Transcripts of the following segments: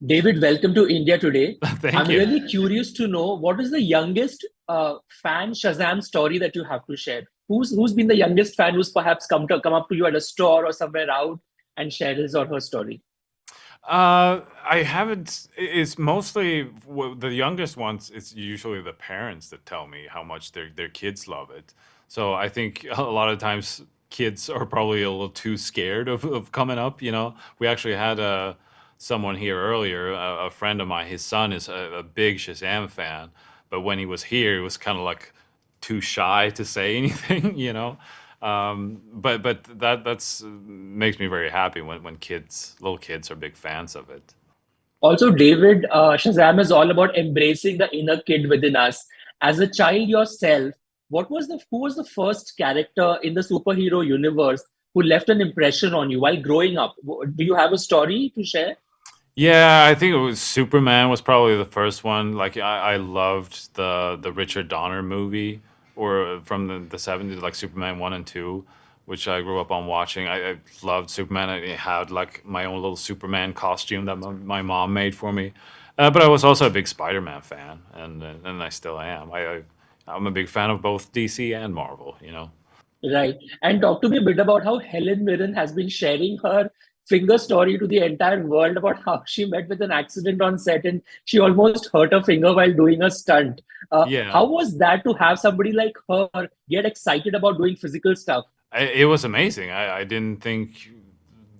David, welcome to India today. Thank I'm you. really curious to know what is the youngest fan Shazam story that you have to share. Who's been the youngest fan who's perhaps come up to you at a store or somewhere out and shared his or her story? I haven't. It's mostly the youngest ones. It's usually the parents that tell me how much their kids love it. So I think a lot of times kids are probably a little too scared of coming up. We actually had someone here earlier, a friend of mine. His son is a big Shazam fan, but when he was here, he was kind of like too shy to say anything. But that's makes me very happy when little kids are big fans of it. Also, David, Shazam is all about embracing the inner kid within us. As a child yourself, who was the first character in the superhero universe who left an impression on you while growing up? Do you have a story to share? Yeah, I think it was Superman was probably the first one. Like I loved the Richard Donner movie or from the 70s, like Superman 1 and 2, which I grew up on watching. I loved Superman. I had like my own little Superman costume that my mom made for me. But I was also a big Spider-Man fan, and I still am. I'm a big fan of both DC and Marvel. Right. And talk to me a bit about how Helen Mirren has been sharing her finger story to the entire world about how she met with an accident on set and she almost hurt her finger while doing a stunt. Yeah. How was that to have somebody like her get excited about doing physical stuff? It was amazing. I didn't think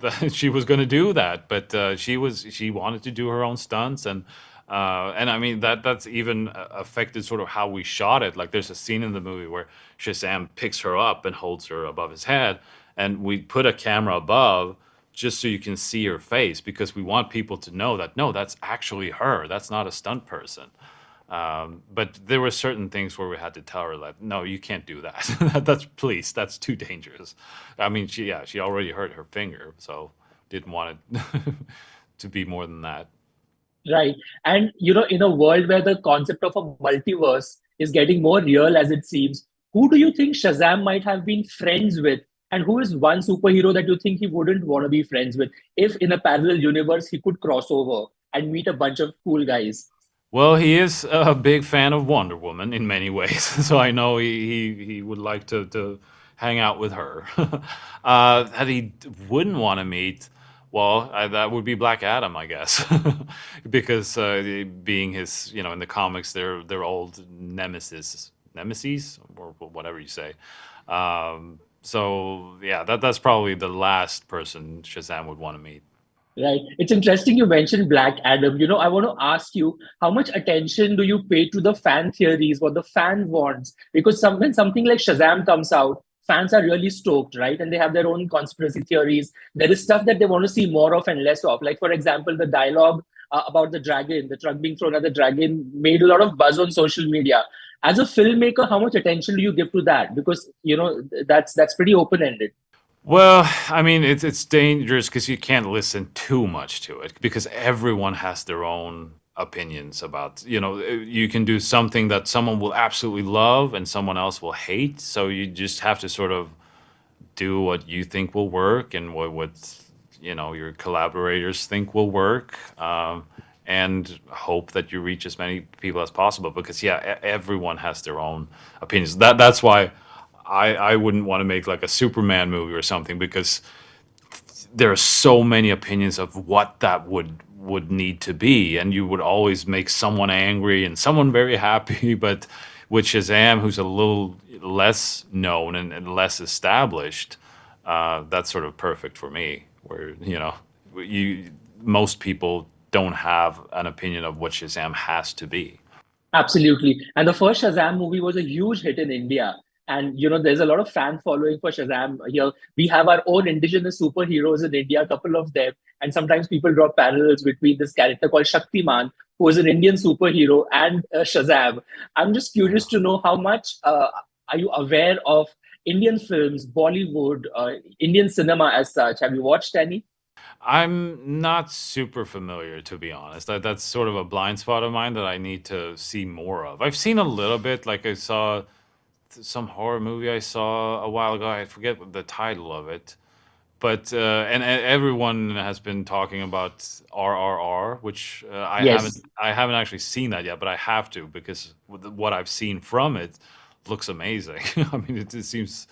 that she was going to do that, but she wanted to do her own stunts, and I mean that's even affected sort of how we shot it. Like there's a scene in the movie where Shazam picks her up and holds her above his head, and we put a camera above just so you can see her face because we want people to know that no, that's actually her. That's not a stunt person. But there were certain things where we had to tell her that no, you can't do that. That's too dangerous. I mean, she already hurt her finger, so didn't want it to be more than that. Right. And, in a world where the concept of a multiverse is getting more real as it seems, who do you think Shazam might have been friends with? And who is one superhero that you think he wouldn't want to be friends with if in a parallel universe he could cross over and meet a bunch of cool guys? Well, he is a big fan of Wonder Woman in many ways, so I know he would like to hang out with her. That he wouldn't want to meet, well, that would be Black Adam, I guess, because being his, in the comics, they're old nemesis, or whatever you say. So yeah, that's probably the last person Shazam would want to meet. Right. It's interesting you mentioned Black Adam. I want to ask you how much attention do you pay to the fan theories, what the fan wants? Because when something like Shazam comes out, fans are really stoked, right? And they have their own conspiracy theories. There is stuff that they want to see more of and less of. Like, for example, the dialogue about the dragon, the truck being thrown at the dragon, made a lot of buzz on social media. As a filmmaker, how much attention do you give to that? Because that's pretty open ended. Well, I mean, it's dangerous because you can't listen too much to it because everyone has their own opinions about, you can do something that someone will absolutely love and someone else will hate. So you just have to sort of do what you think will work and what your collaborators think will work, and hope that you reach as many people as possible because yeah, everyone has their own opinions. That's why I wouldn't want to make like a Superman movie or something because there are so many opinions of what that would need to be, and you would always make someone angry and someone very happy. But with Shazam, who's a little less known and less established, that's sort of perfect for me. Where you most people don't have an opinion of what Shazam has to be. Absolutely. And the first Shazam movie was a huge hit in India. And there's a lot of fan following for Shazam here. We have our own indigenous superheroes in India, a couple of them. And sometimes people draw parallels between this character called Shaktiman, who is an Indian superhero, and Shazam. I'm just curious to know how much are you aware of Indian films, Bollywood, Indian cinema as such? Have you watched any? I'm not super familiar, to be honest. That's sort of a blind spot of mine that I need to see more of. I've seen a little bit, like I saw some horror movie I saw a while ago. I forget what the title of it, But and everyone has been talking about RRR, which Yes. I haven't actually seen that yet, but I have to because what I've seen from it looks amazing. I mean, it seems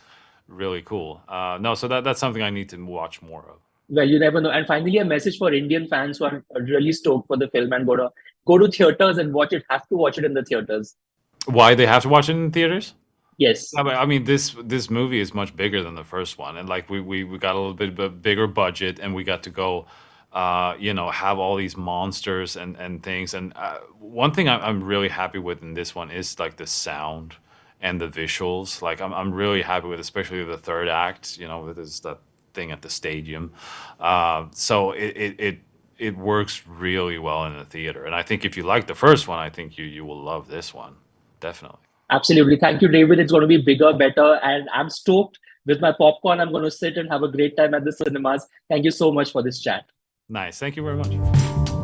really cool. No, so that's something I need to watch more of. Well, you never know. And finally, a message for Indian fans who are really stoked for the film and go to theaters and watch it. Have to watch it in the theaters. Why they have to watch it in theaters? Yes. I mean, this movie is much bigger than the first one, and like we got a little bit of a bigger budget, and we got to go, have all these monsters and things. And one thing I'm really happy with in this one is like the sound and the visuals. Like I'm really happy with, especially the third act. With this that thing at the stadium. So it works really well in the theater, and I think if you like the first one, I think you will love this one, definitely. Absolutely. Thank you, David. It's going to be bigger, better, and I'm stoked with my popcorn. I'm going to sit and have a great time at the cinemas. Thank you so much for this chat. Nice. Thank you very much.